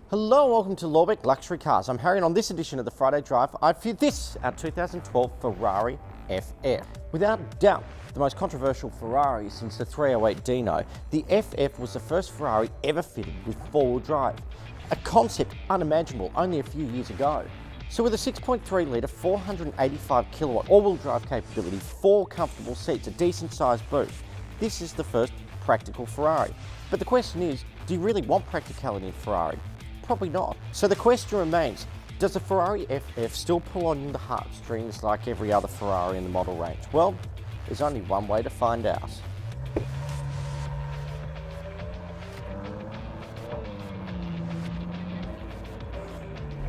Hello and welcome to Lorbeck Luxury Cars. I'm Harry and on this edition of the Friday Drive, I view this, our 2012 Ferrari FF. Without doubt, the most controversial Ferrari since the 308 Dino, the FF was the first Ferrari ever fitted with four-wheel drive, a concept unimaginable only a few years ago. So with a 6.3 litre, 485 kilowatt all-wheel drive capability, four comfortable seats, a decent sized boot, this is the first practical Ferrari. But the question is, do you really want practicality in Ferrari? Probably not. So the question remains, does the Ferrari FF still pull on the heartstrings like every other Ferrari in the model range? Well, there's only one way to find out.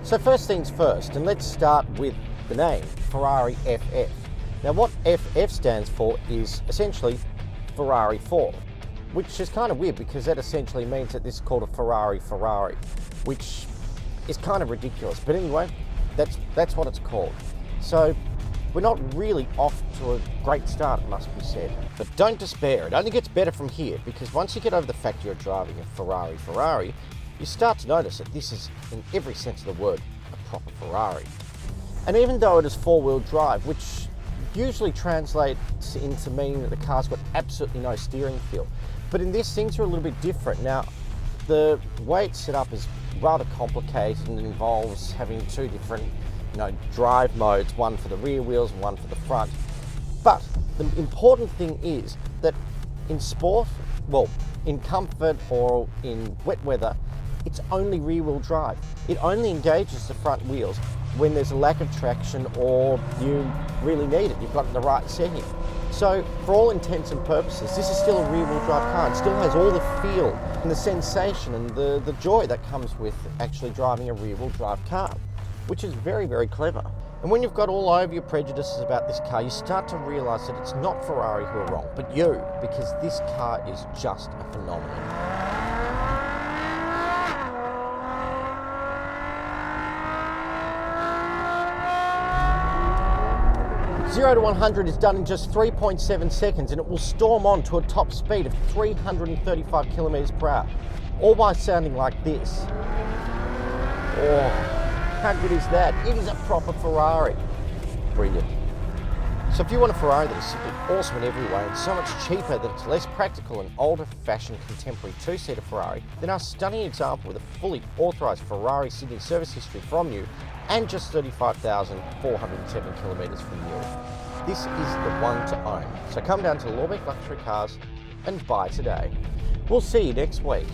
So first things first, and let's start with the name, Ferrari FF. Now what FF stands for is essentially Ferrari 4, which is kind of weird because that essentially means that this is called a Ferrari, which is kind of ridiculous. But anyway, that's what it's called. So we're not really off to a great start, it must be said. But don't despair, it only gets better from here, because once you get over the fact you're driving a Ferrari, you start to notice that this is, in every sense of the word, a proper Ferrari. And even though it is four-wheel drive, which usually translates into meaning that the car's got absolutely no steering feel, but in this, things are a little bit different. Now, the way it's set up is rather complicated and involves having two different, drive modes, one for the rear wheels and one for the front. But the important thing is that in sport, well, in comfort or in wet weather, it's only rear wheel drive. It only engages the front wheels when there's a lack of traction or you really need it, you've got the right setting. So for all intents and purposes, this is still a rear wheel drive car. It still has all the feel and the sensation and the joy that comes with actually driving a rear wheel drive car, which is very, very clever. And when you've got all over your prejudices about this car, you start to realize that it's not Ferrari who are wrong, but you, because this car is just a phenomenon. 0 to 100 is done in just 3.7 seconds, and it will storm on to a top speed of 335 kilometers per hour, all by sounding like this. Oh, how good is that? It is a proper Ferrari. Brilliant. So if you want a Ferrari that is simply awesome in every way and so much cheaper that it's less practical and older-fashioned contemporary two-seater Ferrari, then our stunning example with a fully authorised Ferrari Sydney service history from you and just 35,407 kilometres from you. This is the one to own. So come down to Lorbeck Luxury Cars and buy today. We'll see you next week.